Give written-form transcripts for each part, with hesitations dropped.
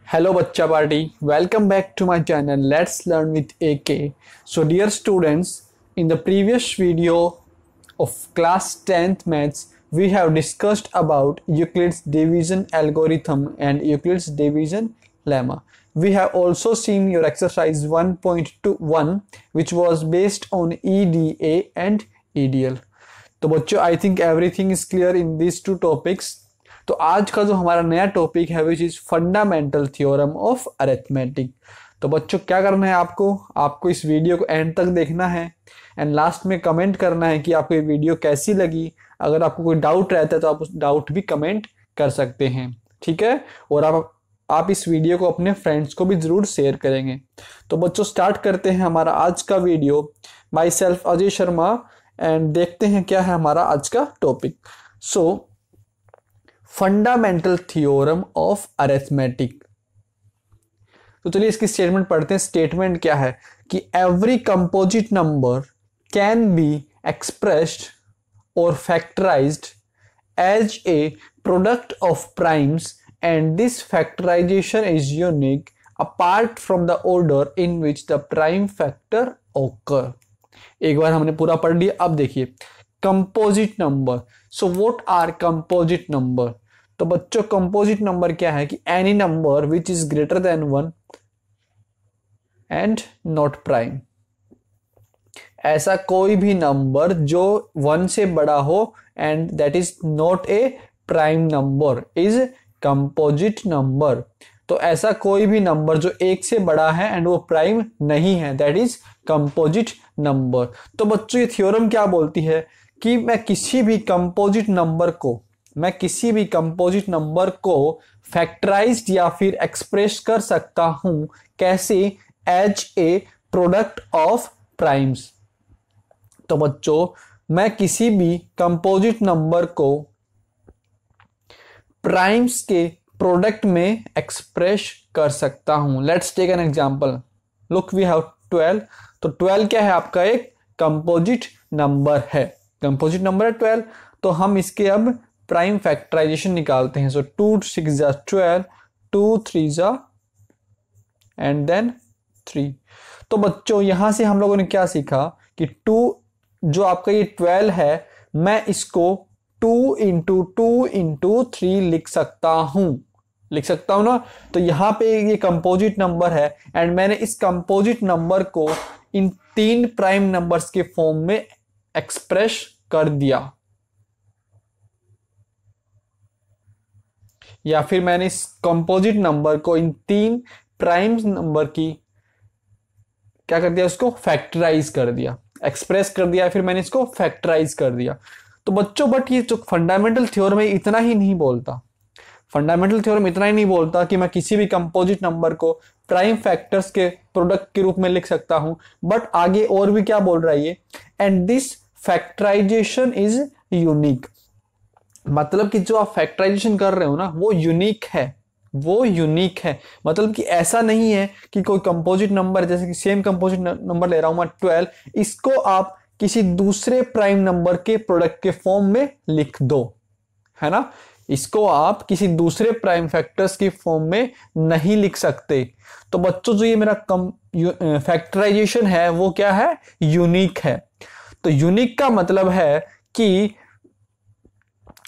Hello Bachcha Party, welcome back to my channel Let's Learn with AK. So dear students, in the previous video of class 10th maths, we have discussed about Euclid's division algorithm and Euclid's division lemma. We have also seen your exercise 1.21 which was based on EDA and EDL. तो बच्चों I think everything is clear in this to topics. तो आज का जो हमारा नया topic है which is fundamental theorem of arithmetic. तो बच्चों क्या करना है, आपको इस वीडियो को एंड तक देखना है एंड लास्ट में कमेंट करना है कि आपको ये वीडियो कैसी लगी। अगर आपको कोई डाउट रहता है तो आप उस डाउट भी कमेंट कर सकते हैं, ठीक है। और आप इस वीडियो को अपने फ्रेंड्स को भी जरूर शेयर करेंगे। तो बच्चों स्टार्ट करते हैं हमारा आज का video. My self Ajay Sharma and देखते हैं क्या है हमारा आज का topic. So fundamental theorem of arithmetic. तो चलिए इसकी स्टेटमेंट पढ़ते हैं। स्टेटमेंट क्या है कि every composite number can be expressed or factorized as a product of primes and this factorisation is unique apart from the order in which the prime factor occur. एक बार हमने पूरा पढ़ लिया। अब देखिए composite number. So what are composite number? तो बच्चों कंपोजिट नंबर क्या है कि any number which is greater than 1 and not prime. ऐसा कोई भी नंबर जो 1 से बड़ा हो and that is not a prime number is composite number. तो ऐसा कोई भी नंबर जो 1 से बड़ा है एंड वो प्राइम नहीं है दैट इज कंपोजिट नंबर। तो बच्चों ये थ्योरम क्या बोलती है कि मैं किसी भी कंपोजिट नंबर को फैक्टराइज्ड या फिर एक्सप्रेस कर सकता हूं। कैसे? As a product of primes. तो बच्चों मैं किसी भी कंपोजिट नंबर को प्राइम्स के प्रोडक्ट में एक्सप्रेस कर सकता हूं। Let's take an example. Look we have 12। तो 12 क्या है? आपका एक कंपोजिट नंबर है। कंपोजिट नंबर है 12। तो हम इसके अब प्राइम फैक्टराइजेशन निकालते हैं। सो 2 6 जा 12, 2 3 जा एंड देन 3। तो बच्चों यहां से हम लोगों ने क्या सीखा कि 2 जो आपका ये 12 है मैं इसको 2 इंटू 2 इंटू 3 लिख सकता हूं ना। तो यहां पे ये कंपोजिट नंबर है एंड मैंने इस कंपोजिट नंबर को इन 3 प्राइम नंबर्स के फॉर्म में एक्सप्रेस कर दिया, या फिर मैंने इस कंपोजिट नंबर को इन 3 प्राइम नंबर की क्या कर दिया, उसको फैक्टराइज कर दिया, एक्सप्रेस कर दिया, फिर मैंने इसको फैक्टराइज कर दिया। तो बच्चों बट ये जो फंडामेंटल थ्योरम है इतना ही नहीं बोलता। फंडामेंटल थ्योरम इतना ही नहीं बोलता कि मैं किसी भी कंपोजिट नंबर को प्राइम फैक्टर्स के प्रोडक्ट के रूप में लिख सकता हूं, बट आगे और भी क्या बोल रहा है ये, and this factorisation is unique. मतलब कि जो आप फैक्टराइजेशन कर रहे हो ना वो यूनिक है। मतलब कि ऐसा नहीं है कि कोई कंपोजिट नंबर, जैसे कि सेम कंपोजिट नंबर ले रहा हूं मैं 12, इसको आप किसी दूसरे प्राइम नंबर के प्रोडक्ट के फॉर्म में लिख दो, है ना। इसको आप किसी दूसरे प्राइम फैक्टर्स की फॉर्म में नहीं लिख सकते। तो बच्चों जो ये मेरा फैक्टराइजेशन है वो क्या है? यूनिक है। तो यूनिक का मतलब है कि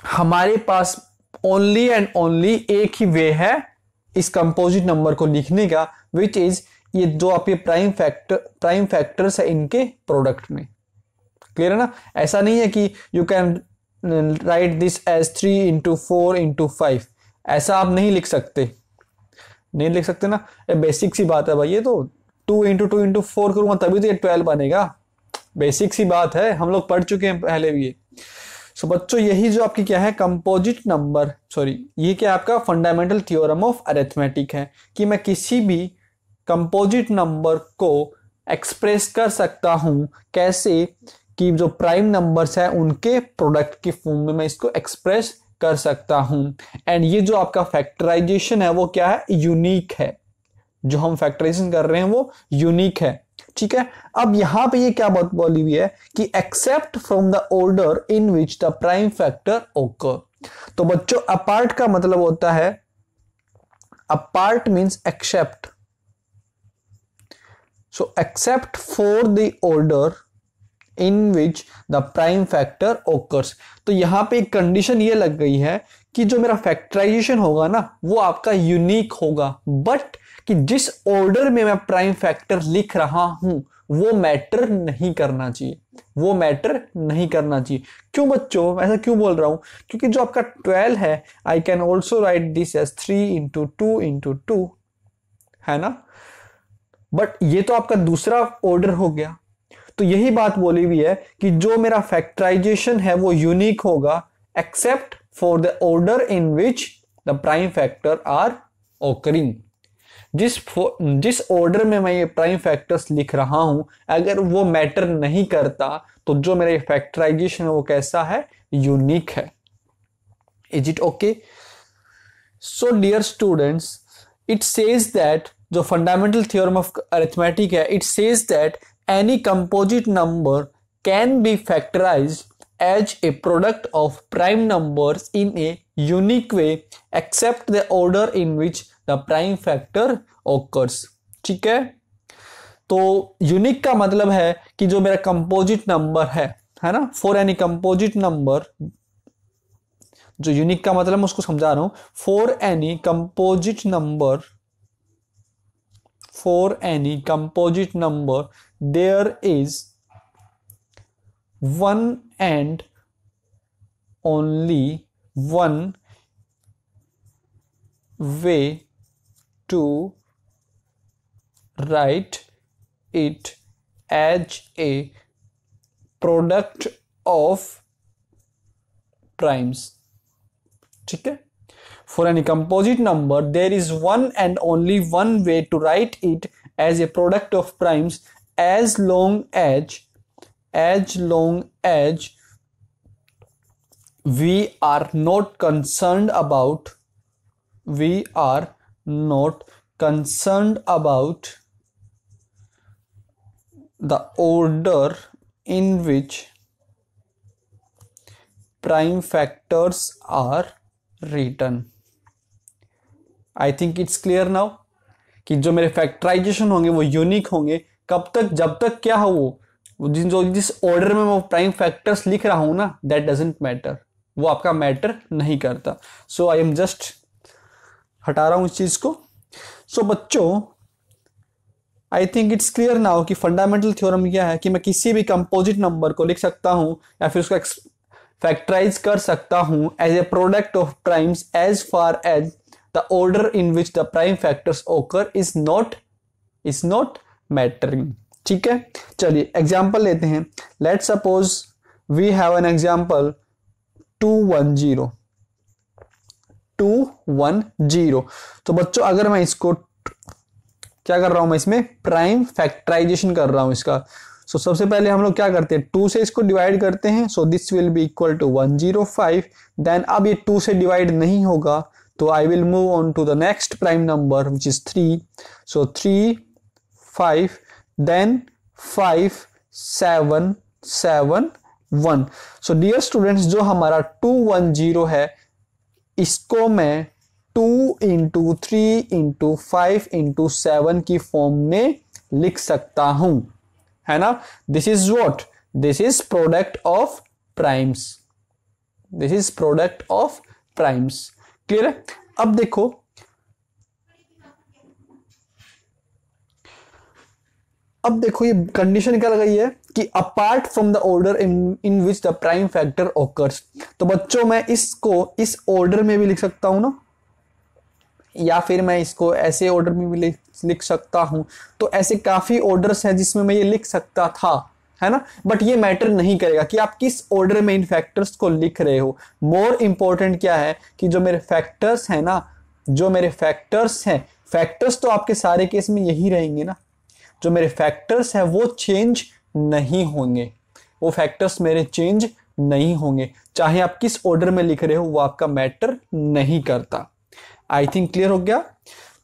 हमारे पास ओनली एंड ओनली एक ही वे है इस कंपोजिट नंबर को लिखने का, विच इज ये जो आपके प्राइम फैक्टर्स है इनके प्रोडक्ट में। क्लियर है ना। ऐसा नहीं है कि you can write this as 3 into 4 into 5, ऐसा आप नहीं लिख सकते ना। ये बेसिक सी बात है भाई। ये तो 2 इंटू 2 इंटू 4 करूंगा तभी तो ये 12 बनेगा। बेसिक सी बात है, हम लोग पढ़ चुके हैं पहले भी ये। सो बच्चों यही जो आपकी क्या है कंपोजिट नंबर, ये क्या आपका फंडामेंटल थ्योरम ऑफ अरिथमेटिक है कि मैं किसी भी कंपोजिट नंबर को एक्सप्रेस कर सकता हूं। कैसे? कि जो प्राइम नंबर्स है उनके प्रोडक्ट के फॉर्म में मैं इसको एक्सप्रेस कर सकता हूं। एंड ये जो आपका फैक्टराइजेशन है वो क्या है? यूनिक है। जो हम फैक्टराइजेशन कर रहे हैं वो यूनिक है, ठीक है। अब यहां पे ये क्या बात बोली हुई है कि except from the order in which the prime factor occur. तो बच्चों अपार्ट का मतलब होता है apart means except. So except for the order in which the prime factor occurs. तो यहां पे एक कंडीशन ये लग गई है कि जो मेरा फैक्टराइजेशन होगा ना वो आपका यूनिक होगा, बट कि जिस ऑर्डर में मैं प्राइम फैक्टर लिख रहा हूं वो मैटर नहीं करना चाहिए, वो मैटर नहीं करना चाहिए। क्यों बच्चों, ऐसा क्यों बोल रहा हूं? क्योंकि जो आपका 12 है, I can also write this as 3 into 2 into 2, है ना, बट ये तो आपका दूसरा ऑर्डर हो गया। तो यही बात बोली हुई है कि जो मेरा फैक्टराइजेशन है वो यूनिक होगा except for the order in which the prime factor are occurring. जिस ऑर्डर में मैं ये प्राइम फैक्टर्स लिख रहा हूं अगर वो मैटर नहीं करता तो जो मेरा फैक्टराइजेशन है वो कैसा है? यूनिक है। Is it okay? So dear students, it says that जो फंडामेंटल थ्योरम ऑफ अरिथमेटिक है, it says that any composite number can be factorized as a product of prime numbers in a unique way except the order in which the prime factor occurs। ठीक है, तो unique का मतलब है कि जो मेरा कंपोजिट नंबर है ना, फॉर एनी कंपोजिट नंबर, जो यूनिक का मतलब मैं उसको समझा रहा हूं, for any composite number, for any composite number there is one and only one way to write it as a product of primes। ठीक है, for any composite number there is one and only one way to write it as a product of primes as long as we are not concerned about the order in which prime factors are written। I think it's clear now कि जो मेरे factorisation होंगे वो unique होंगे कब तक? जब तक क्या हो वो जिस ऑर्डर में मैं प्राइम फैक्टर्स लिख रहा हूं ना, दैट डजंट मैटर, वो आपका मैटर नहीं करता। सो आई एम जस्ट हटा रहा हूं इस चीज को। सो बच्चों, I think it's clear now कि फंडामेंटल थ्योरम क्या है कि मैं किसी भी कंपोजिट नंबर को लिख सकता हूं या फिर उसको फैक्टराइज कर सकता हूं as a product of primes as far as the order in which the prime factors occur is not mattering। ठीक है, चलिए एग्जांपल लेते हैं। let's suppose we have an example 210। तो बच्चों अगर मैं इसको क्या कर रहा हूं, मैं इसमें प्राइम फैक्टराइजेशन कर रहा हूं इसका। सो सबसे पहले हम लोग क्या करते हैं, 2 से इसको डिवाइड करते हैं। So this will be equal to 105। Then अब ये 2 से डिवाइड नहीं होगा तो I will move on to the next prime number which is 3। so 3 5 then 5 7 7 1। so dear students, जो हमारा 210 है इसको मैं 2 into 3 into 5 into 7 की फॉर्म में लिख सकता हूं, है ना। This is what? This is product of primes, this is product of primes. Clear है? अब देखो, ये कंडीशन क्या लगाई है कि apart from the order in which the prime factor occurs. तो बच्चों मैं इसको इस ऑर्डर में भी लिख सकता हूं ना, या फिर मैं इसको ऐसे ऑर्डर में भी लिख सकता हूं। तो ऐसे काफी ऑर्डर्स हैं जिसमें मैं ये लिख सकता था, है ना, बट ये मैटर नहीं करेगा कि आप किस ऑर्डर में इन फैक्टर्स को लिख रहे हो। मोर इंपॉर्टेंट क्या है कि जो मेरे फैक्टर्स हैं ना, जो मेरे फैक्टर्स हैं, फैक्टर्स तो आपके सारे केस में यही रहेंगे ना, जो मेरे फैक्टर्स हैं वो चेंज नहीं होंगे, वो फैक्टर्स मेरे चेंज नहीं होंगे, चाहे आप किस ऑर्डर में लिख रहे हो वो आपका मैटर नहीं करता। आई थिंक क्लियर हो गया।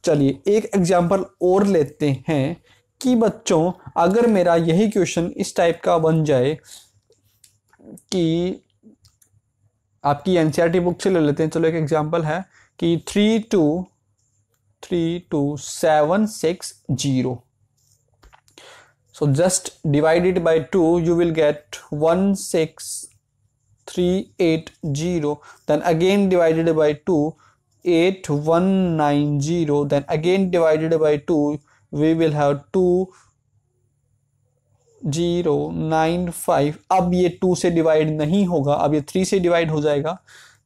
चलिए एक एग्जांपल और लेते हैं कि बच्चों अगर मेरा यही क्वेश्चन इस टाइप का बन जाए कि आपकी एनसीईआरटी बुक से ले लेते हैं। चलो एक एग्जांपल है कि 3 2 32760. So just divide it by 2, you will get 16380. Then again divided by 2, 8190. Then again divided by 2, we will have 2095. अब ये 2 से डिवाइड नहीं होगा, अब ये 3 से डिवाइड हो जाएगा.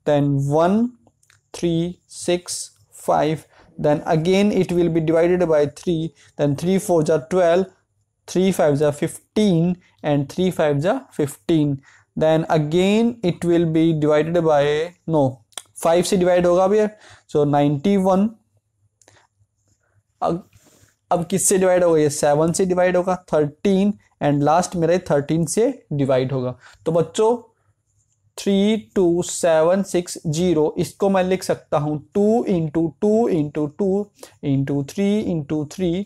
Then 1365. Then again it will be divided by 3. Then 3 4s are 12, 3 5s are 15, and 3 5s are 15. Then again it will be divided by 5 से डिवाइड होगा अब ये. So 91. अब किससे डिवाइड होगा? ये 7 से डिवाइड होगा, 13, एंड लास्ट मेरा 13 से डिवाइड होगा. तो बच्चों 32760, इसको मैं लिख सकता हूं 2 into 2 into 2 into 3 into 3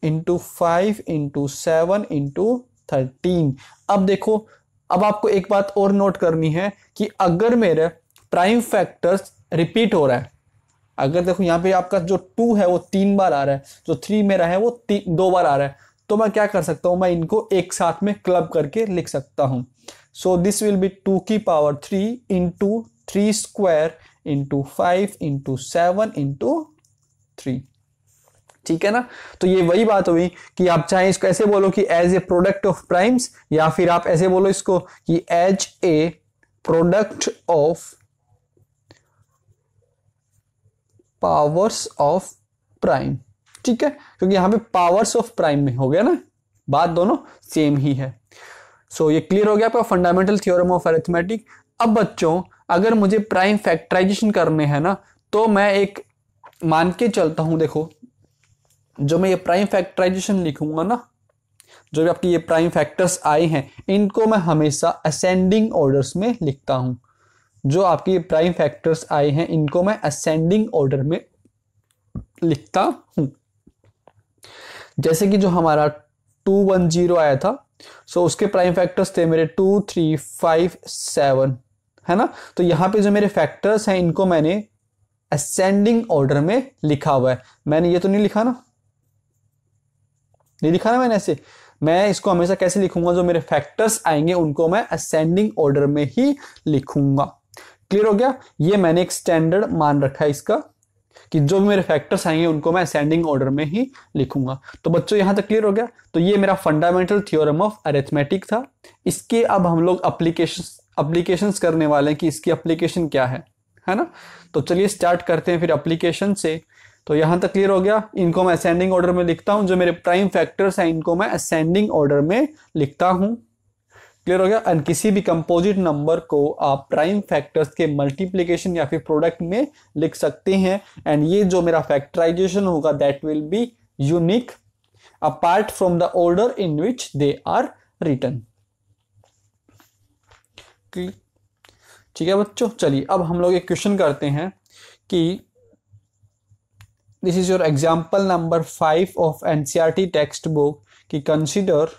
into 5 into 7 into 13. अब देखो, अब आपको एक बात और नोट करनी है कि अगर मेरे प्राइम फैक्टर्स रिपीट हो रहा है, अगर देखो यहाँ पे आपका जो 2 है वो 3 बार आ रहा है, जो 3 मेरा है वो 2 बार आ रहा है, तो मैं क्या कर सकता हूं, मैं इनको एक साथ में क्लब करके लिख सकता हूं. सो दिस विल बी 2 की power 3 into 3 square into 5 into 7 into 3. ठीक है ना? तो ये वही बात हुई कि आप चाहे इसको ऐसे बोलो कि as a product of primes, या फिर आप ऐसे बोलो इसको कि as a product of powers of prime. ठीक है, क्योंकि यहां पे पावर्स ऑफ प्राइम में हो गया ना, बात दोनों सेम ही है. सो ये क्लियर हो गया आपका फंडामेंटल थ्योरम ऑफ अरिथमेटिक. अब बच्चों अगर मुझे प्राइम फैक्टराइजेशन करने हैं ना, तो मैं एक मान के चलता हूं. देखो, जो मैं ये प्राइम फैक्टराइजेशन लिखूंगा ना, जो भी आपकी ये प्राइम फैक्टर्स आए हैं, इनको मैं हमेशा असेंडिंग ऑर्डर्स में लिखता हूं. जो आपके ये प्राइम फैक्टर्स आए हैं, इनको मैं असेंडिंग ऑर्डर में लिखता हूं. जैसे कि जो हमारा 210 आया था, सो उसके प्राइम फैक्टर्स थे मेरे 2 3 5 7, है ना? तो यहां पे जो मेरे फैक्टर्स हैं, इनको मैंने असेंडिंग ऑर्डर में लिखा हुआ है. मैंने ये तो नहीं लिखा ना, नहीं लिखा ना मैंने ऐसे. मैं इसको हमेशा कैसे लिखूंगा, जो मेरे फैक्टर्स आएंगे उनको मैं असेंडिंग ऑर्डर में ही लिखूंगा. क्लियर हो गया? ये मैंने एक स्टैंडर्ड मान रखा है इसका, कि जो भी मेरे फैक्टर्स आएंगे उनको मैं असेंडिंग ऑर्डर में ही लिखूंगा. तो बच्चों यहां तक क्लियर हो गया? तो ये मेरा फंडामेंटल थ्योरम ऑफ अरिथमेटिक था. इसके अब हम लोग एप्लीकेशंस करने वाले हैं कि इसकी एप्लीकेशन क्या है ना? तो चलिए स्टार्ट करते हैं फिर एप्लीकेशन से. तो यहां तक क्लियर हो गया? इनको मैं असेंडिंग ऑर्डर में लिखता हूं. जो मेरे प्राइम फैक्टर्स हैं, इनको मैं असेंडिंग ऑर्डर में लिखता हूं. क्लियर हो गया? एंड किसी भी कंपोजिट नंबर को आप प्राइम फैक्टर्स के मल्टीप्लिकेशन या फिर प्रोडक्ट में लिख सकते हैं. एंड ये जो मेरा फैक्टराइजेशन होगा, that will be unique apart from the order in which they are written. ठीक है बच्चों, चलिए अब हम लोग एक क्वेश्चन करते हैं कि this is your example number 5 of NCERT text book कि कंसिडर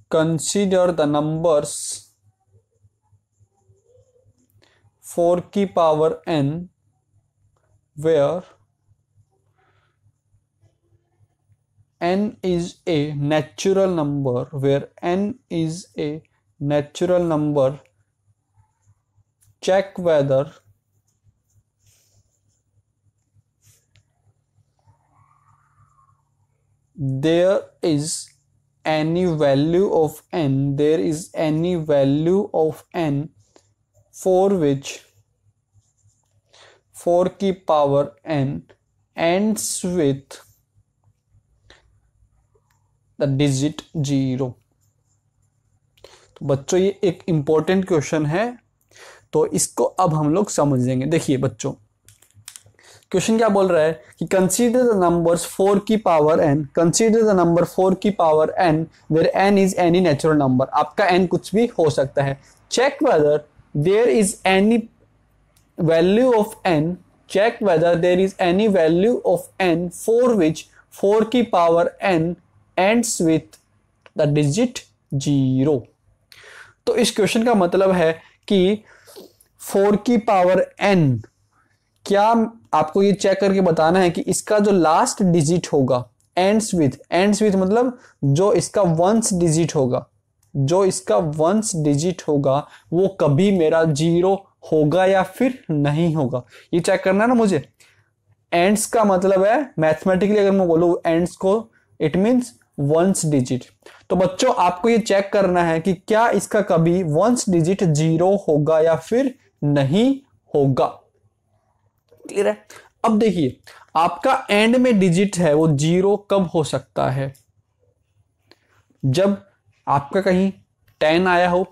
the numbers 4 की power n where n is a natural number, check whether there is any value of n, for which 4 की power n ends with the digit 0. तो बच्चों ये एक important question है, तो इसको अब हम लोग समझेंगे. देखिए बच्चों, क्वेश्चन क्या बोल रहा है कि कंसीडर द नंबर्स 4 की power n, consider the number 4 की power n where n is any natural number. आपका n कुछ भी हो सकता है. Check whether there is any value of n, check whether there is any value of n for which 4 की power n ends with the digit 0. तो इस question का मतलब है कि 4 की पावर n, क्या आपको ये चेक करके बताना है कि इसका जो लास्ट डिजिट होगा एंड्स विथ मतलब जो इसका वंस डिजिट होगा, जो इसका वंस डिजिट होगा वो कभी मेरा 0 होगा या फिर नहीं होगा, ये चेक करना है ना मुझे। एंड्स का मतलब है मैथमेटिकली अगर मैं बोलूं एंड्स को, इट मींस वंस डिजिट। तो बच्चों आपको ये चेक करना है कि क्या इसका कभी वंस डिजिट 0 होगा या फिर नहीं होगा। क्लियर है। अब देखिए आपका एंड में डिजिट है वो 0 कब हो सकता है, जब आपका कहीं 10 आया हो,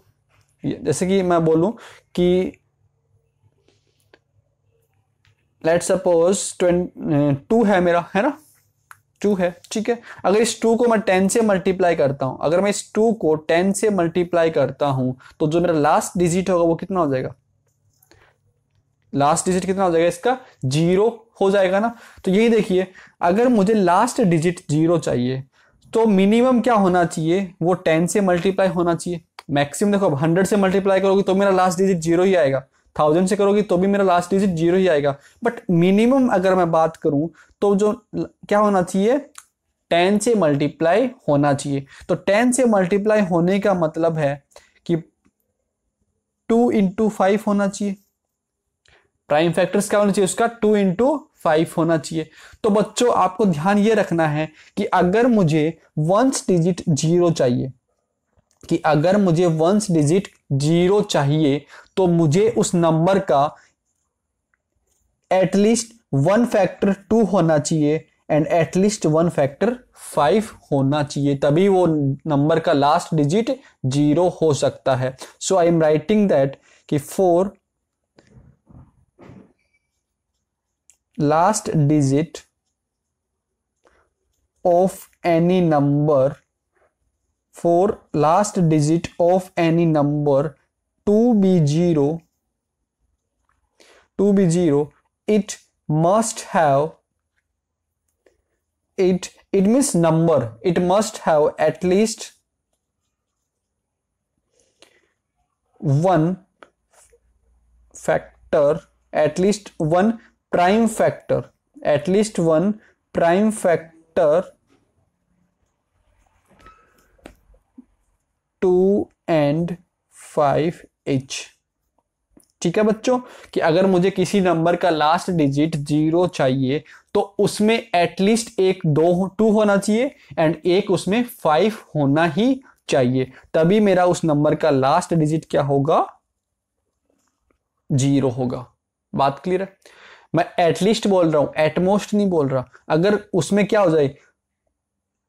जैसे कि मैं बोलूं कि लेट सपोज 2 है मेरा, है ना, 2 है, ठीक है। अगर इस 2 को मैं 10 से मल्टीप्लाई करता हूं, अगर मैं इस 2 को 10 से मल्टीप्लाई करता हूं तो जो मेरा लास्ट डिजिट होगा वो कितना हो जाएगा, लास्ट डिजिट कितना हो जाएगा इसका 0 हो जाएगा ना। तो यही देखिए अगर मुझे लास्ट डिजिट 0 चाहिए तो मिनिमम क्या होना चाहिए, वो 10 से मल्टीप्लाई होना चाहिए। मैक्सिमम देखो अब 100 से मल्टीप्लाई करोगे तो मेरा लास्ट डिजिट 0 ही आएगा, 1000 से करोगे तो भी मेरा लास्ट डिजिट 0 ही आएगा। बट मिनिमम अगर मैं बात करूं तो जो क्या होना चाहिए, 10 से मल्टीप्लाई होना चाहिए। तो 10 से मल्टीप्लाई होने का मतलब है कि 2 इंटू 5 होना चाहिए। प्राइम फैक्टर्स क्या होना चाहिए उसका, 2 इंटू 5 होना चाहिए। तो बच्चों आपको ध्यान ये रखना है कि अगर मुझे वंस डिजिट 0 चाहिए, कि अगर मुझे वंस डिजिट 0 चाहिए तो मुझे उस नंबर का एटलीस्ट 1 फैक्टर 2 होना चाहिए एंड एटलीस्ट 1 फैक्टर 5 होना चाहिए, तभी वो नंबर का लास्ट डिजिट 0 हो सकता है। सो आई एम राइटिंग दैट कि 4 last digit of any number, for last digit of any number to be 0, it must have, it means number, it must have at least one factor, at least one prime factor, at least one prime factor 2 and 5 each। ठीक है बच्चों, कि अगर मुझे किसी number का last digit 0 चाहिए तो उसमें एटलीस्ट एक 2 होना चाहिए एंड एक उसमें 5 होना ही चाहिए, तभी मेरा उस नंबर का लास्ट डिजिट क्या होगा, 0 होगा। बात क्लियर है। मैं एटलीस्ट बोल रहा हूं, एटमोस्ट नहीं बोल रहा। अगर उसमें क्या हो जाए,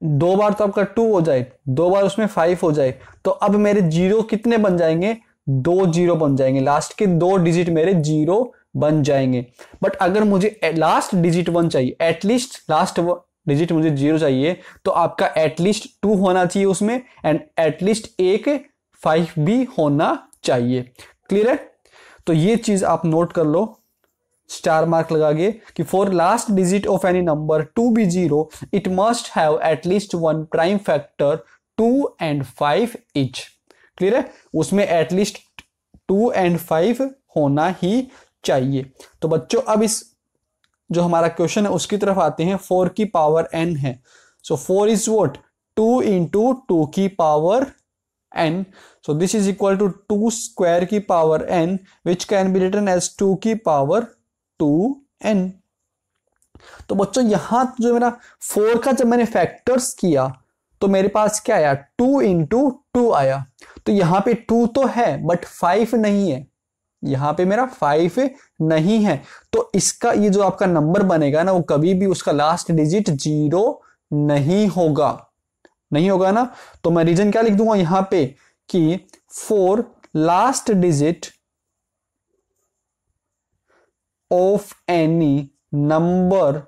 2 बार तो आपका 2 हो जाए, 2 बार उसमें 5 हो जाए, तो अब मेरे 0 कितने बन जाएंगे, 2 0 बन जाएंगे, लास्ट के 2 डिजिट मेरे 0 बन जाएंगे। बट अगर मुझे लास्ट डिजिट 1 चाहिए, एटलीस्ट लास्ट डिजिट मुझे 0 चाहिए, तो आपका एटलीस्ट 2 होना चाहिए उसमें एंड एटलीस्ट एक 5 भी होना चाहिए। क्लियर है। तो ये चीज आप नोट कर लो, स्टार मार्क लगा के, कि for last digit of any number to be 0 it must have at least 1 prime factor 2 and 5 each. Clear है, उसमें एटलीस्ट 2 and 5 होना ही चाहिए। तो बच्चों अब इस जो हमारा क्वेश्चन है उसकी तरफ आते हैं। 4 की पावर n है, सो 4 इज व्हाट, 2 into 2 की power n, so this is equal to 2 square की power n which can be written as 2 की पावर 2n। तो बच्चों यहां जो मेरा 4 का जब मैंने फैक्टर्स किया तो मेरे पास क्या आया, 2 into 2 आया। तो यहां पे 2 तो है बट 5 नहीं है, यहां पे मेरा 5 नहीं है। तो इसका ये जो आपका नंबर बनेगा ना, वो कभी भी उसका लास्ट डिजिट 0 नहीं होगा, नहीं होगा ना। तो मैं रीजन क्या लिख दूंगा यहां पे कि 4 last digit of any number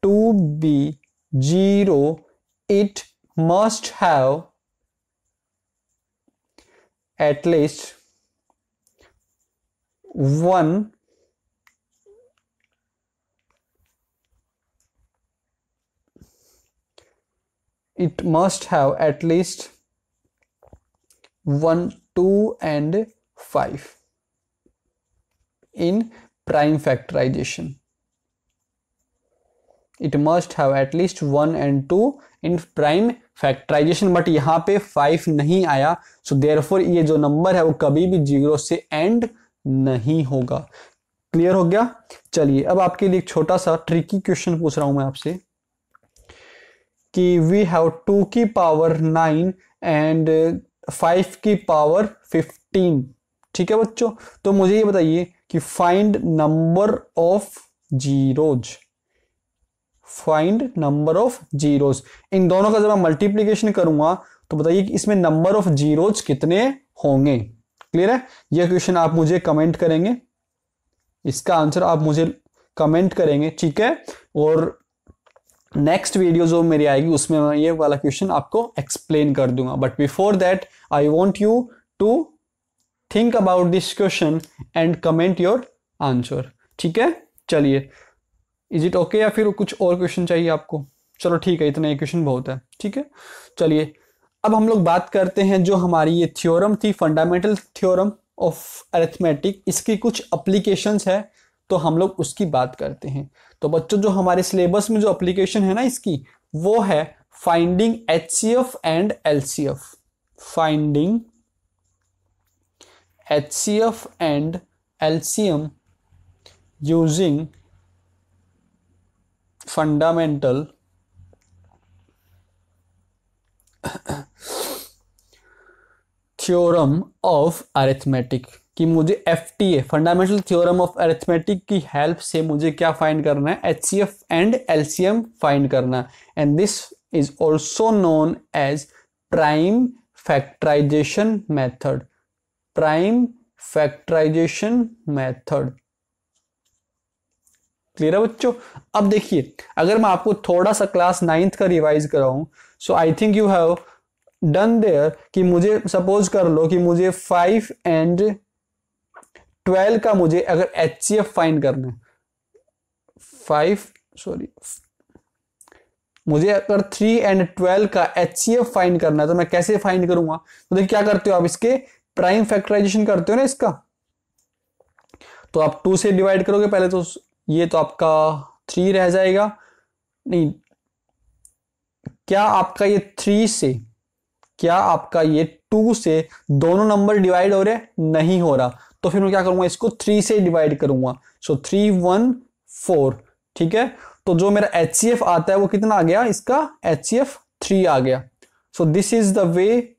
to be 0 it must have at least 1 it must have at least 1 2 and 5। in prime factorization. It must have at least 1 and 2 in prime factorization, but यहाँ पे 5 नहीं आया, so therefore ये जो number है वो कभी भी 0 से एंड नहीं होगा। क्लियर हो गया? चलिए अब आपके लिए एक छोटा सा ट्रिकी क्वेश्चन पूछ रहा हूं मैं आपसे कि वी हैव 2 की पावर 9 एंड 5 की पावर 15। ठीक है बच्चों, तो मुझे ये बताइए कि find number of zeros. Find number of zeros, इन दोनों का जब मैं मल्टीप्लीकेशन करूंगा तो बताइए कि इसमें नंबर ऑफ जीरोज कितने होंगे। क्लियर है? यह क्वेश्चन आप मुझे कमेंट करेंगे, इसका आंसर आप मुझे कमेंट करेंगे, ठीक है। और नेक्स्ट वीडियो जो मेरी आएगी उसमें मैं ये वाला क्वेश्चन आपको एक्सप्लेन कर दूंगा। But before that I want you to think about this question and comment your answer. ठीक है, चलिए, इज इट ओके या फिर कुछ और क्वेश्चन चाहिए आपको? चलो ठीक है, इतना ये क्वेश्चन बहुत है। ठीक है, चलिए अब हम लोग बात करते हैं जो हमारी ये थ्योरम थी, फंडामेंटल थ्योरम ऑफ अरिथमेटिक, इसकी कुछ एप्लीकेशंस है तो हम लोग उसकी बात करते हैं। तो बच्चों जो हमारे सिलेबस में जो एप्लीकेशन है ना इसकी, वो है finding HCF and LCF। Finding HCF and LCM using fundamental theorem of arithmetic, कि मुझे FTA fundamental theorem of arithmetic की हेल्प से मुझे क्या फाइंड करना है? HCF एंड LCM फाइंड करना है। And this is also known as prime factorisation method. Prime factorisation method. Clear है बच्चों? अब देखिए, अगर मैं आपको थोड़ा सा क्लास 9th का रिवाइज कराऊं, so I think you have done there कि मुझे सपोज कर लो कि मुझे 5 एंड 12 का मुझे अगर HCF फाइंड करना है, मुझे अगर 3 एंड 12 का HCF फाइंड करना है तो मैं कैसे फाइंड करूंगा? तो देखिए क्या करते हो आप, इसके प्राइम फैक्टराइजेशन करते हो ना इसका, तो आप 2 से डिवाइड करोगे पहले, तो ये तो आपका 3 रह जाएगा। नहीं, क्या आपका ये 3 से, क्या आपका ये 2 से दोनों नंबर डिवाइड हो रहे? नहीं हो रहा। तो फिर मैं क्या करूंगा, इसको 3 से डिवाइड करूंगा। सो 3 1 4। ठीक है, तो जो मेरा HCF आता है वो कितना आ गया? इसका HCF 3 आ गया। So this is the way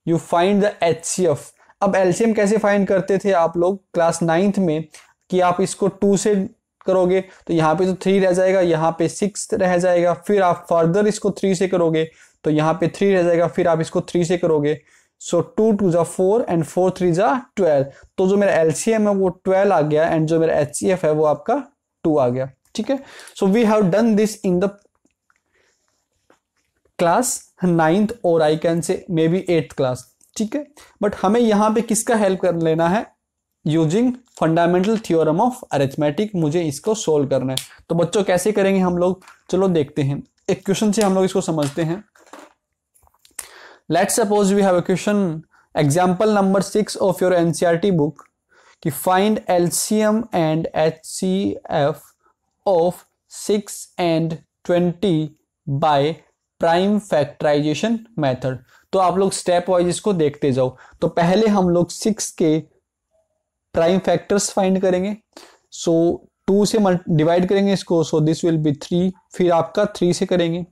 you find the HCF। अब LCM कैसे फाइंड करते थे आप लोग क्लास 9th में, कि आप इसको 2 से करोगे तो यहाँ पे तो 3 रह जाएगा, यहाँ पे 6 रह जाएगा, फिर आप फर्दर इसको 3 से करोगे तो यहाँ पे 3 रह जाएगा, फिर आप इसको 3 से करोगे। सो 2 2 जा 4 एंड 4 3 जा 12। तो जो मेरा LCM है वो 12 आ गया एंड जो मेरा HCF है वो आपका 2 आ गया। ठीक है, so we have done this in the class 9th और I can say may be 8th class. ठीक है, बट हमें यहाँ पे किसका हेल्प कर लेना है? Using fundamental theorem of arithmetic मुझे इसको सोल्व करना है। तो बच्चों कैसे करेंगे हम लोग? चलो देखते हैं, एक क्वेश्चन से हम लोग इसको समझते हैं। Let's suppose we have a question, example number 6 of your NCERT book, कि find LCM and HCF of 6 and 20 by prime factorization method। तो आप लोग स्टेप वाइज इसको देखते जाओ। तो पहले हम लोग 6 के प्राइम फैक्टर्स फाइंड करेंगे। सो 2 से डिवाइड करेंगे इसको, सो दिस विल बी 3, फिर आपका 3 से करेंगे।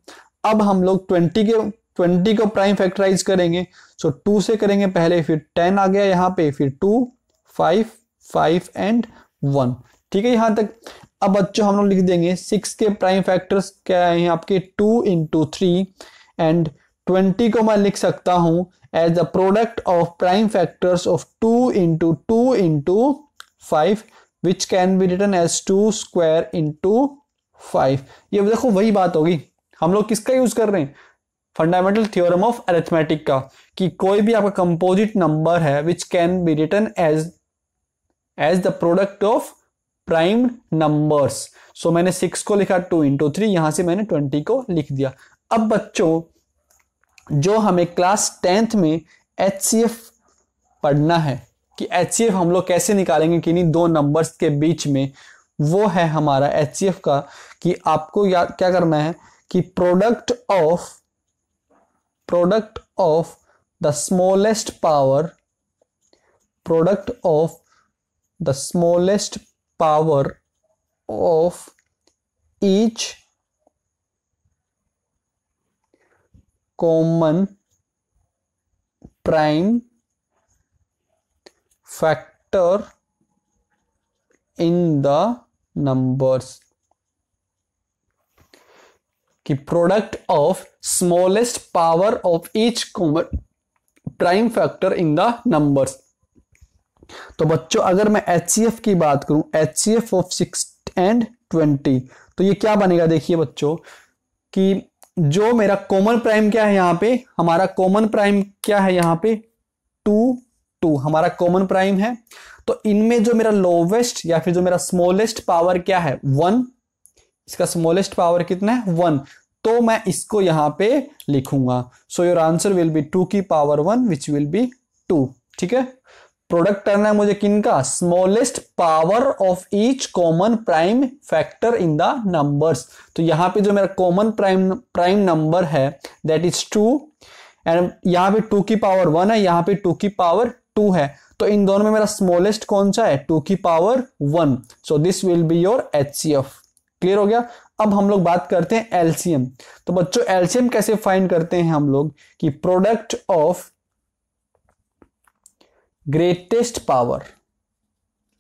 अब हम लोग 20 को प्राइम फैक्टराइज करेंगे। सो 2 से करेंगे पहले, फिर 10 आ गया यहाँ पे, फिर 2 5 5 एंड 1। ठीक है यहां तक। अब बच्चों हम लोग लिख देंगे 6 के प्राइम फैक्टर्स क्या है आपके 2 into 3 एंड 20 को मैं लिख सकता हूं as the product of prime factors of 2 into 2 into 5 which can be written as 2 square into 5। ये देखो वही बात होगी, हम लोग किसका यूज कर रहे हैं? फंडामेंटल थ्योरम ऑफ अरिथमेटिक का, कि कोई भी आपका कंपोजिट नंबर है which can be written as the product of prime numbers. So मैंने 6 को लिखा 2 into 3, यहां से मैंने 20 को लिख दिया। अब बच्चों जो हमें क्लास 10th में HCF पढ़ना है, कि HCF हम लोग कैसे निकालेंगे किन्हीं दो नंबर्स के बीच में, वो है हमारा HCF का कि आपको याद क्या करना है कि product of the smallest power, product of the smallest power of each common prime factor in the numbers, कि product of smallest power of each common prime factor in the numbers. तो बच्चों अगर मैं HCF की बात करूं, HCF of 6 and 20, तो ये क्या बनेगा, देखिए बच्चों कि जो मेरा कॉमन प्राइम क्या है यहां पे, हमारा कॉमन प्राइम क्या है यहां पे 2 हमारा कॉमन प्राइम है। तो इनमें जो मेरा लोवेस्ट या फिर जो मेरा स्मॉलेस्ट पावर क्या है 1, इसका स्मॉलेस्ट पावर कितना है 1, तो मैं इसको यहां पे लिखूंगा। So your answer will be 2 की पावर 1 विच विल बी 2। ठीक है, प्रोडक्ट करना है मुझे किनका, smallest power of each common prime factor in the numbers. तो यहां पे जो मेरा कॉमन प्राइम नंबर है दैट इज 2, एंड यहां पे 2 की पावर 1 है, यहां पे 2 की पावर 2 है। तो इन दोनों में मेरा स्मॉलेस्ट कौन सा है 2 की power 1। So this will be your HCF। Clear हो गया। अब हम लोग बात करते हैं LCM। तो बच्चों LCM कैसे फाइंड करते हैं हम लोग कि product of greatest power,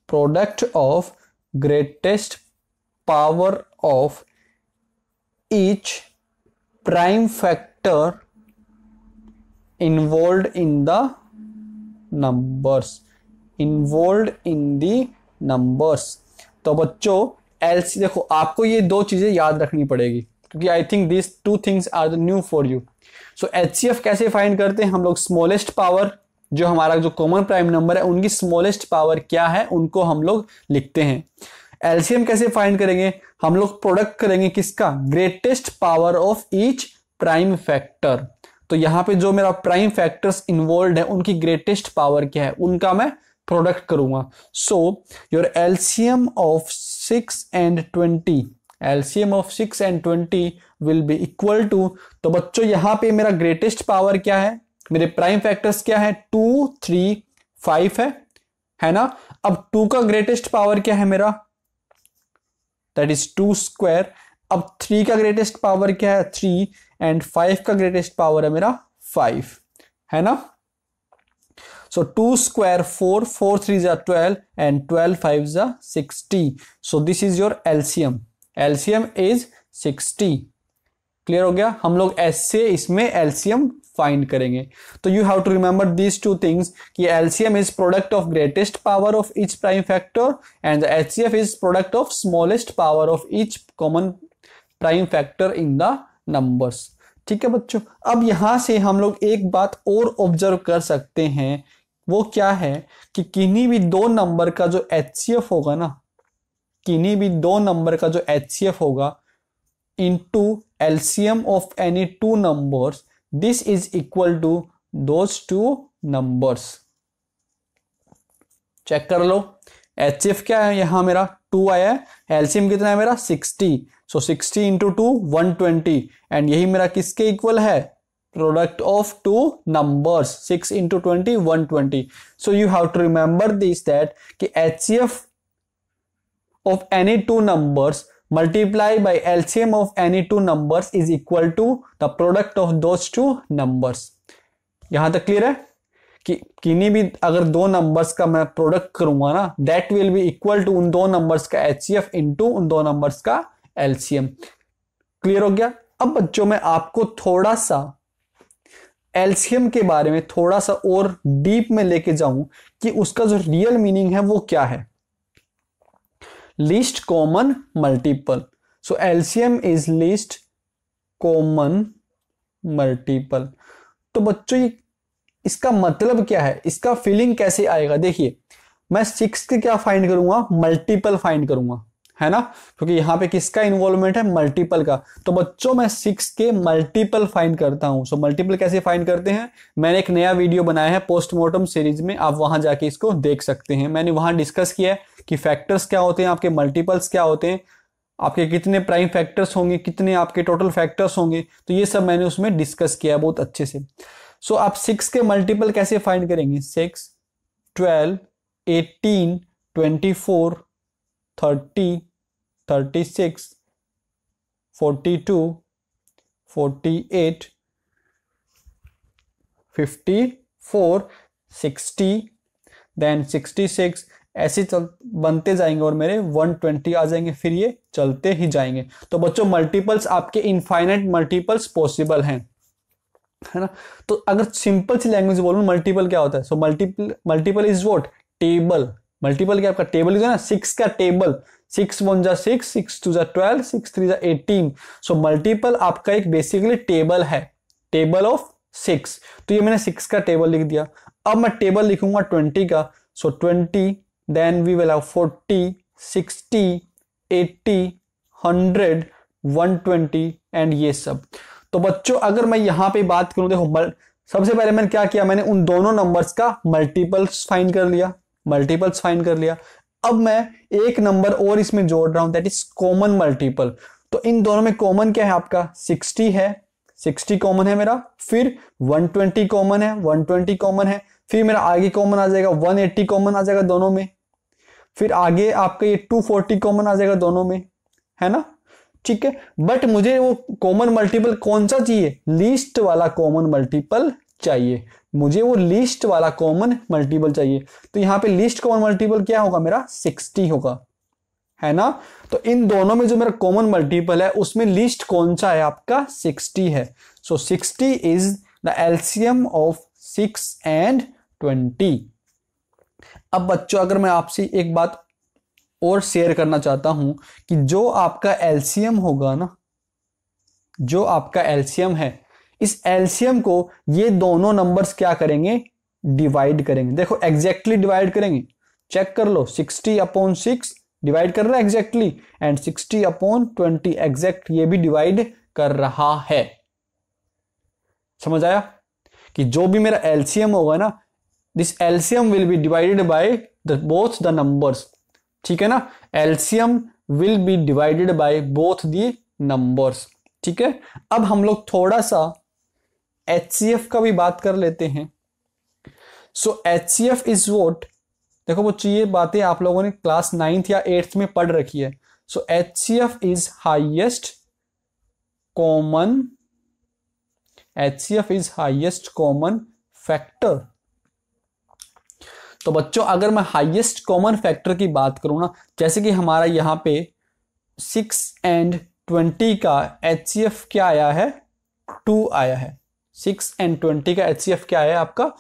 product of greatest power of each prime factor involved in the numbers, involved in the numbers. तो बच्चों LCM देखो आपको ये दो चीजें याद रखनी पड़ेगी क्योंकि I think this 2 things are the new for you. So HCF कैसे फाइंड करते हैं हम लोग, स्मॉलेस्ट पावर जो हमारा जो कॉमन प्राइम नंबर है उनकी स्मॉलेस्ट पावर क्या है उनको हम लोग लिखते हैं। LCM कैसे फाइंड करेंगे, हम लोग प्रोडक्ट करेंगे किसका, greatest power of each prime factor. तो यहां पे जो मेरा प्राइम फैक्टर्स इन्वॉल्व है उनकी ग्रेटेस्ट पावर क्या है उनका मैं प्रोडक्ट करूंगा। So your LCM of 6 and 20, LCM of 6 and 20 will be equal to, तो बच्चों यहां पे मेरा ग्रेटेस्ट पावर क्या है, मेरे प्राइम फैक्टर्स क्या है 2, 3, 5 है ना। अब 2 का ग्रेटेस्ट पावर क्या है मेरा, दैट इज 2 स्क्वायर। अब 3 का ग्रेटेस्ट पावर क्या है 3, एंड 5 का ग्रेटेस्ट पावर है मेरा 5, है ना। So 2 square 4, 4 3 is 12 and 12 5 is 60. So this is your LCM. LCM is 60. Clear हो गया। हम लोग ऐसे इसमें LCM फाइंड करेंगे। तो you have to remember these 2 things कि LCM is product of greatest power of each prime factor and the HCF is product of smallest power of each common prime factor in the numbers. ठीक है बच्चों। अब यहां से हम लोग एक बात और ऑब्जर्व कर सकते हैं, वो क्या है कि किन्हीं भी दो नंबर का जो HCF होगा ना, किन्हीं भी दो नंबर का जो HCF होगा into LCM of any 2 numbers, this is equal to those 2 numbers. Check कर लो HCF क्या है, यहां मेरा 2 आया है, LCM कितना है मेरा 60। सो 60 इंटू 2 120, एंड यही मेरा किसके इक्वल है, product of 2 numbers, 6 into 20 120. So you have to remember this that कि HCF of any 2 numbers multiply by LCM of any 2 numbers is equal to the product of those 2 numbers. यहां तक clear है कि किन्हीं भी अगर 2 numbers का मैं प्रोडक्ट करूंगा ना, that will be equal to उन 2 नंबर्स का HCF into उन 2 नंबर्स का LCM। क्लियर हो गया। अब बच्चों मैं आपको थोड़ा सा LCM के बारे में थोड़ा सा और डीप में लेके जाऊं कि उसका जो रियल मीनिंग है वो क्या है, least common multiple. So LCM is least common multiple. तो बच्चों ये इसका मतलब क्या है, इसका फीलिंग कैसे आएगा, देखिए मैं 6 के क्या फाइंड करूंगा, मल्टीपल फाइंड करूंगा। है ना, क्योंकि यहाँ पे किसका इन्वॉल्वमेंट है, मल्टीपल का। तो बच्चों मैं 6 के मल्टीपल फाइंड करता हूं। सो मल्टीपल कैसे फाइंड करते हैं, मैंने एक नया वीडियो बनाया है पोस्टमार्टम सीरीज में, आप वहां जाके इसको देख सकते हैं। मैंने वहां डिस्कस किया है कि फैक्टर्स क्या होते हैं, आपके मल्टीपल्स क्या होते हैं, आपके कितने प्राइम फैक्टर्स होंगे, कितने आपके टोटल फैक्टर्स होंगे, तो ये सब मैंने उसमें डिस्कस किया बहुत अच्छे से। सो आप 6 के मल्टीपल कैसे फाइंड करेंगे, 6, 12, 18, 24, 30, 36, 42, 48, 54, 60, देन 66, ऐसे चल बनते जाएंगे और मेरे 120 आ जाएंगे, फिर ये चलते ही जाएंगे। तो बच्चों मल्टीपल्स आपके इनफाइनाइट मल्टीपल्स पॉसिबल हैं, है ना। तो अगर सिंपल सी लैंग्वेज बोलूं मल्टीपल क्या होता है, so multiple is what, table. Multiple क्या आपका टेबल है ना, 6 का टेबल, 6 1 जा 6, 6 2 जा 12, 6 3 जा 18। सो मल्टीपल आपका एक बेसिकली टेबल है, टेबल ऑफ 6। तो ये मैंने 6 का टेबल लिख दिया। अब मैं टेबल लिखूंगा 20 का। So 20, then we will have 40, 60, 80, 100, 120 and ये सब। तो बच्चों अगर मैं यहां पे बात करूं, देखो सबसे पहले मैंने क्या किया, मैंने उन दोनों नंबर्स का मल्टीपल्स फाइंड कर लिया, मल्टीपल्स फाइंड कर लिया। अब मैं एक नंबर और इसमें जोड़ रहा हूं, दैट इज कॉमन मल्टीपल। तो इन दोनों में कॉमन क्या है आपका, 60 है, 60 कॉमन है मेरा, फिर 120 कॉमन है, 120 कॉमन है, फिर मेरा आगे कॉमन आ जाएगा 180 कॉमन आ जाएगा दोनों में, फिर आगे आपका ये 240 कॉमन आ जाएगा दोनों में, है ना, ठीक है। बट मुझे वो कॉमन मल्टीपल कौन सा चाहिए, लीस्ट वाला कॉमन मल्टीपल चाहिए, मुझे वो लीस्ट वाला कॉमन मल्टीपल चाहिए। तो यहां पे लीस्ट कॉमन मल्टीपल क्या होगा मेरा, 60 होगा, है ना। तो इन दोनों में जो मेरा कॉमन मल्टीपल है उसमें लीस्ट कौन सा है आपका, 60 है। सो 60 is the LCM of 6 and 20। अब बच्चों अगर मैं आपसे एक बात और शेयर करना चाहता हूं कि जो आपका एलसीएम होगा ना, जो आपका एलसीएम है, इस एलसीएम को ये दोनों नंबर्स क्या करेंगे, डिवाइड करेंगे। देखो एग्जैक्टली डिवाइड करेंगे, चेक कर लो, 60/6 डिवाइड कर रहा है एग्जैक्टली, एंड 60/20 एग्जैक्ट ये भी डिवाइड कर रहा है। समझ आया कि जो भी मेरा एलसीएम होगा ना, this LCM will be divided by both the numbers, ठीक है ना, LCM will be divided by both the numbers, ठीक है। अब हम लोग थोड़ा सा एचसीएफ का भी बात कर लेते हैं। सो एचसीएफ इज व्हाट, देखो बच्चों ये बातें आप लोगों ने क्लास 9th या 8th में पढ़ रखी है। So HCF is highest common, HCF is highest common factor. तो बच्चों अगर मैं हाईएस्ट कॉमन फैक्टर की बात करूं ना, जैसे कि हमारा यहां पे 6 एंड 20 का एचसीएफ क्या आया है, 2 आया है। 6 एंड 20 का एचसीएफ क्या है आपका,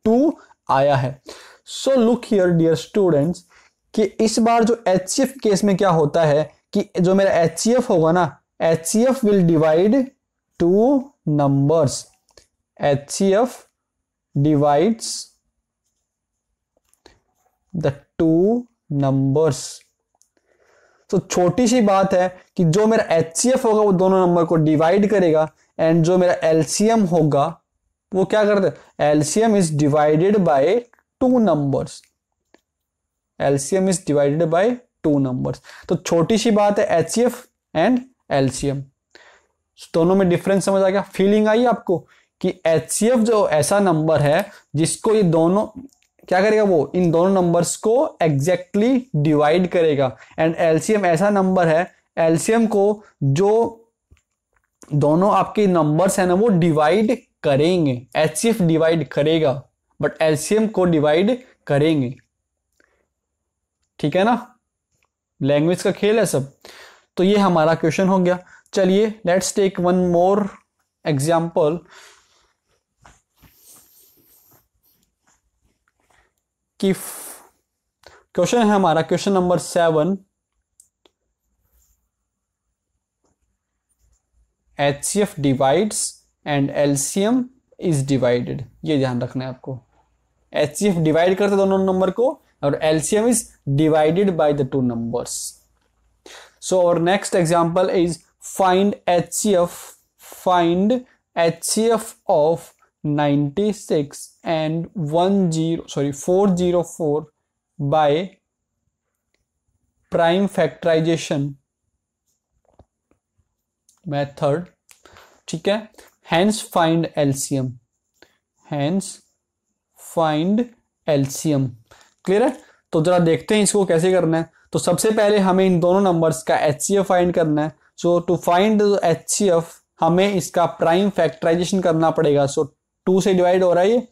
2 आया है। So look here dear students कि इस बार जो एचसीएफ केस में क्या होता है कि जो मेरा एचसीएफ होगा ना, HCF will divide 2 numbers, HCF divides the 2 numbers. तो छोटी सी बात है कि जो मेरा एचसीएफ होगा वो दोनों नंबर को डिवाइड करेगा, एंड जो मेरा एलसीएम होगा वो क्या करता है, LCM is divided by 2 numbers, LCM is divided by 2 numbers. तो छोटी सी बात है एचसीएफ एंड एलसीएम, दोनों में डिफरेंस समझ आ गया, फीलिंग आई आपको कि एचसीएफ जो ऐसा नंबर है जिसको ये दोनों क्या करेगा, वो इन दोनों नंबर्स को एग्जैक्टली डिवाइड करेगा, एंड एलसीएम ऐसा नंबर है, एलसीएम को जो दोनों आपके नंबर्स है ना वो डिवाइड करेंगे, एचसीएफ डिवाइड करेगा बट एलसीएम को डिवाइड करेंगे, ठीक है ना, लैंग्वेज का खेल है सब। तो ये हमारा क्वेश्चन हो गया। चलिए let's take one more example कि क्वेश्चन है हमारा question number 7, HCF divides and LCM is divided. ये ध्यान रखना है आपको, एचसीएफ डिवाइड करते दोनों नंबर को और LCM is divided by the 2 numbers. So our next example is find HCF of 96 and 404 by prime factorization method, ठीक है। Hence find LCM, क्लियर है। तो जरा देखते हैं इसको कैसे करना है। तो सबसे पहले हमें इन दोनों नंबर्स का HCF फाइंड करना है। सो टू फाइंड HCF हमें इसका प्राइम फैक्टराइजेशन करना पड़ेगा। सो 2 से डिवाइड हो रहा है ये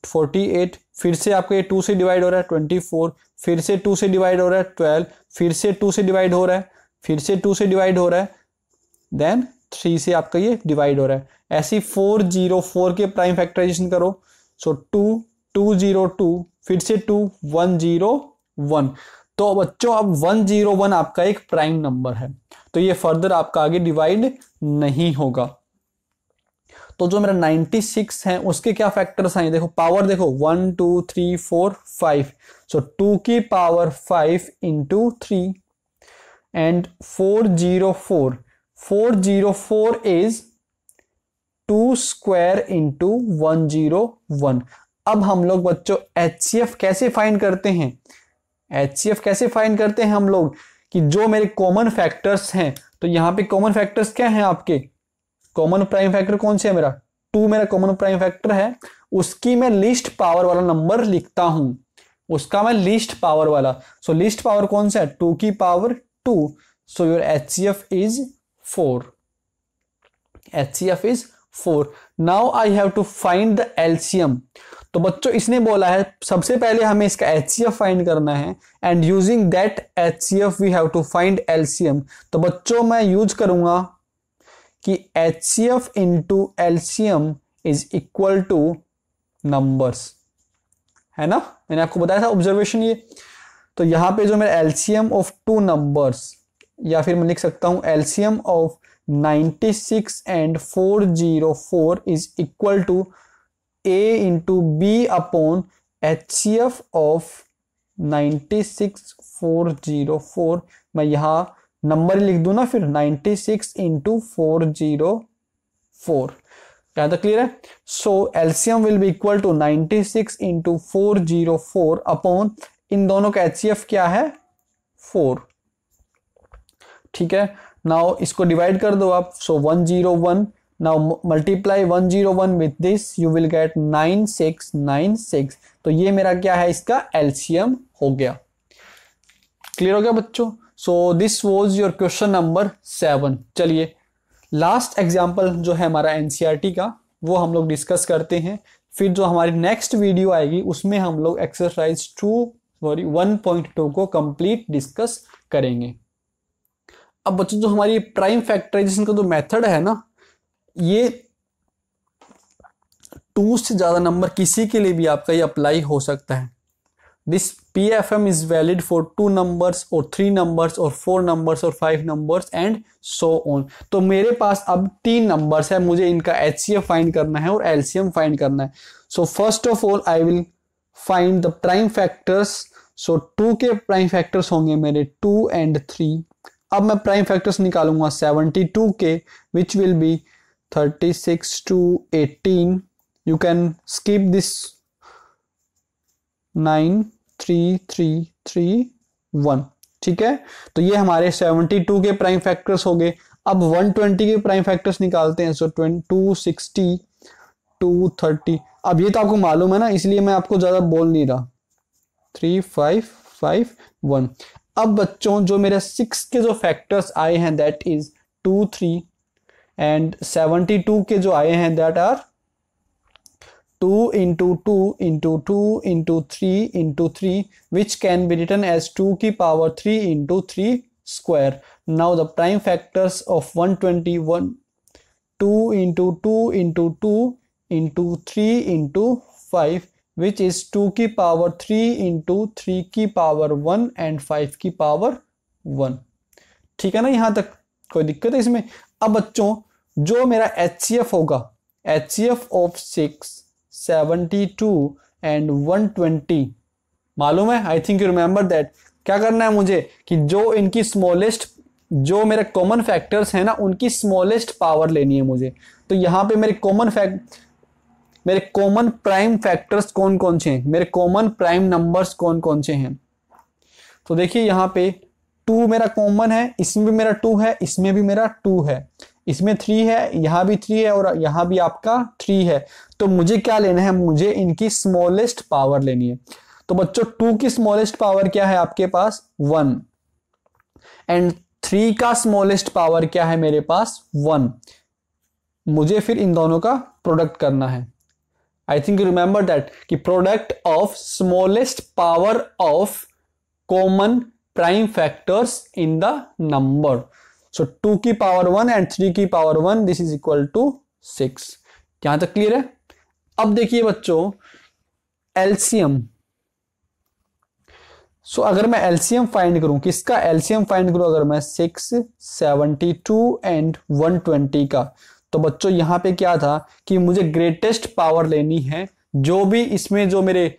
48, फिर से आपको ये 2 से डिवाइड हो रहा है 24, फिर से 2 से डिवाइड हो रहा है 12, फिर से 2 से डिवाइड हो रहा है, फिर से 2 से डिवाइड हो रहा है, देन 3 से आपका ये डिवाइड हो रहा है। ऐसे 404 के प्राइम फैक्टराइजेशन करो। सो 2 202, फिर से 2 101। तो बच्चों अब 101 आपका एक प्राइम नंबर है, तो ये फर्दर आपका आगे डिवाइड नहीं होगा। तो जो मेरा 96 है उसके क्या फैक्टर्स आए, देखो पावर देखो 1 2 3 4 5। सो 2 की power 5 into 3 and 404 is 2 square into 101। अब हम लोग बच्चों HCF कैसे फाइंड करते हैं, हम लोग कि जो मेरे कॉमन फैक्टर्स हैं, तो यहाँ पे कॉमन फैक्टर्स क्या हैं आपके, कॉमन प्राइम फैक्टर कौन से है, मेरा 2 मेरा कॉमन प्राइम फैक्टर है, उसकी मैं लीस्ट पावर वाला नंबर लिखता हूं, उसका मैं लीस्ट पावर वाला। सो लीस्ट पावर कौन सा है, 2 की power 2। So your HCF is 4। Now I have to find the LCM। तो बच्चों इसने बोला है सबसे पहले हमें इसका HCF फाइंड करना है, and using that HCF we have to find LCM। तो बच्चों मैं यूज करूंगा कि HCF into LCM is equal to numbers, है ना, मैंने आपको बताया था ऑब्जर्वेशन ये। तो यहां पे जो मेरा LCM ऑफ 2 नंबर्स, या फिर मैं लिख सकता हूं LCM of 96 and 404 is equal to A into B upon HCF of 96 404। मैं यहां नंबर लिख दूं ना, फिर 96 इंटू 404। यहां तक क्लियर है। So LCM will be equal to 96 into 404 upon इन दोनों का HCF क्या है 4, ठीक है। नाउ इसको डिवाइड कर दो आप। सो 101, now multiply 101 with this, you will get 9696। तो ये मेरा क्या है, इसका LCM हो गया। क्लियर हो गया बच्चों। So this was your question number 7। चलिए लास्ट एग्जांपल जो है हमारा NCERT का, वो हम लोग डिस्कस करते हैं। फिर जो हमारी नेक्स्ट वीडियो आएगी उसमें हम लोग एक्सरसाइज 1.2 को कंप्लीट डिस्कस करेंगे। अब बच्चों जो हमारी प्राइम फैक्टराइजेशन का जो मेथड है ना, ये 2 से ज्यादा नंबर किसी के लिए भी आपका ये अप्लाई हो सकता है। This PFM is valid for 2 numbers और 3 नंबर्स और 4 नंबर्स और 5 नंबर्स एंड सो ऑन। तो मेरे पास अब 3 नंबर्स है, मुझे इनका HCF फाइंड करना है और LCM फाइंड करना है। So first of all I will find the prime factors. So 2 के प्राइम फैक्टर्स होंगे मेरे 2 एंड 3। अब मैं प्राइम फैक्टर्स निकालूंगा 72 के, which will be 36 to 18। You can skip this 9 3 3 3 1, ठीक है। तो ये हमारे 72 के प्राइम फैक्टर्स हो गए। अब 120 के प्राइम फैक्टर्स निकालते हैं। सो 260 230। अब ये तो आपको मालूम है ना, इसलिए मैं आपको ज्यादा बोल नहीं रहा। 3 5 5 1। अब बच्चों जो मेरे 6 के जो फैक्टर्स आए हैं दैट इज 2 3 एंड 72 के जो आए हैं that are 2 into 2 into 2 into 3 into 3, which can be written as 2 की power 3 into 3 square. Now the prime factors of 121, 2 into 2 into 2 into 3 into 5, which is 2 की power 3 into 3 की power 1 and 5 की power 1। ठीक है ना, यहां तक कोई दिक्कत है इसमें। अब बच्चों जो मेरा HCF होगा, HCF of 6 72 and 120 मालूम है, I think you remember that, क्या करना है मुझे कि जो इनकी स्मॉलेस्ट, जो मेरे कॉमन फैक्टर्स हैं ना उनकी स्मॉलेस्ट पावर लेनी है मुझे। तो यहाँ पे मेरे कॉमन प्राइम फैक्टर्स कौन कौन से हैं, मेरे कॉमन प्राइम नंबर्स कौन कौन से हैं। तो देखिए यहाँ पे 2 मेरा कॉमन है, इसमें भी मेरा 2 है, इसमें भी मेरा 2 है, इसमें 3 है, यहाँ भी 3 है और यहाँ भी आपका 3 है। तो मुझे क्या लेना है, मुझे इनकी स्मॉलेस्ट पावर लेनी है। तो बच्चों 2 की स्मॉलेस्ट पावर क्या है आपके पास 1 एंड 3 का स्मॉलेस्ट पावर क्या है मेरे पास 1। मुझे फिर इन दोनों का प्रोडक्ट करना है। I think you remember that कि product of smallest power of common prime factors in the number. So 2 की पावर 1 एंड 3 की power 1 this is equal to 6। यहां तक क्लियर है। अब देखिए बच्चों एलसीएम। सो अगर मैं एलसीएम फाइंड करूं, किसका एलसीएम फाइंड करूं, अगर मैं 6, 72 एंड 120 का, तो बच्चों यहां पे क्या था कि मुझे ग्रेटेस्ट पावर लेनी है। जो भी इसमें जो मेरे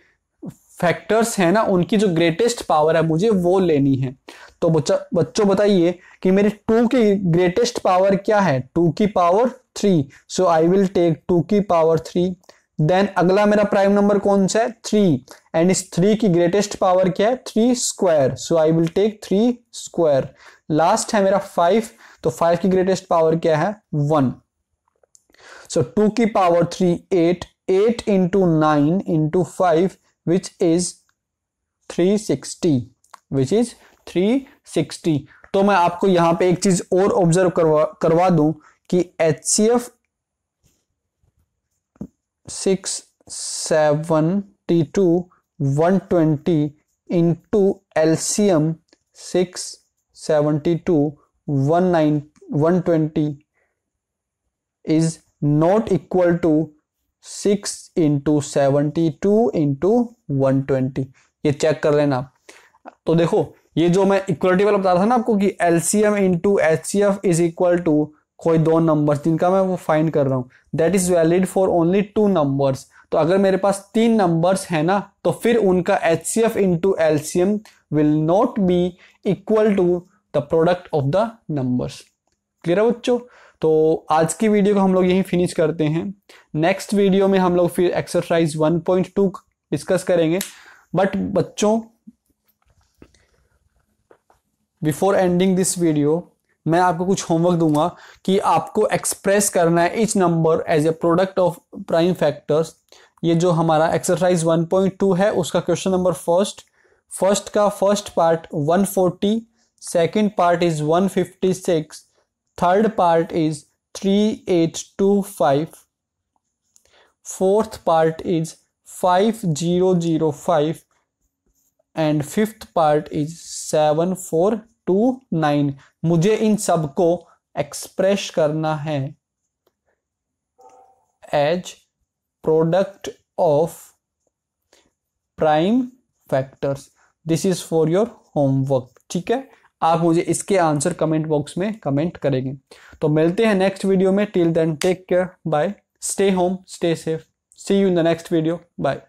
फैक्टर्स हैं ना उनकी जो ग्रेटेस्ट पावर है मुझे वो लेनी है। तो बच्चों बताइए कि मेरे 2 की ग्रेटेस्ट पावर क्या है, 2 की power 3। So I will take 2 की पावर 3। देन अगला मेरा प्राइम नंबर कौन सा है 3 एंड इस 3 की ग्रेटेस्ट पावर क्या है 3 square. So I will take 3 square. Last है मेरा 5, तो 5 की ग्रेटेस्ट पावर क्या है 1। सो 2 की power 3 8, 8 into 9 into 5 which is 360, which is 360। तो मैं आपको यहां पे एक चीज और ऑब्जर्व करवा दूं कि HCF 672 120 into LCM 672 120 is not equal to 6 into 72 into 120। ये चेक कर लेना। तो देखो ये जो मैं इक्वलिटी वाला बता रहा था ना आपको कि LCM into HCF is equal to कोई 2 नंबर्स जिनका मैं वो फाइंड कर रहा हूं, that is valid for only 2 numbers. तो अगर मेरे पास 3 नंबर्स है ना तो फिर उनका HCF into LCM will not be equal to the product of the numbers. Clear है बच्चों। तो आज की वीडियो को हम लोग यहीं फिनिश करते हैं। नेक्स्ट वीडियो में हम लोग फिर एक्सरसाइज 1.2 डिस्कस करेंगे। बट बच्चों बिफोर एंडिंग दिस वीडियो मैं आपको कुछ होमवर्क दूंगा कि आपको एक्सप्रेस करना है each number as a product of prime factors. ये जो हमारा एक्सरसाइज 1.2 है उसका क्वेश्चन नंबर फर्स्ट का first part 140, second part is 156, third part is 3825, fourth part is 5005 and fifth part is 7429। मुझे इन सबको एक्सप्रेस करना है as product of prime factors. This is for your homework. ठीक है, आप मुझे इसके आंसर कमेंट बॉक्स में कमेंट करेंगे। तो मिलते हैं नेक्स्ट वीडियो में। Till then take care, bye, stay home, stay safe, see you in the next video, bye.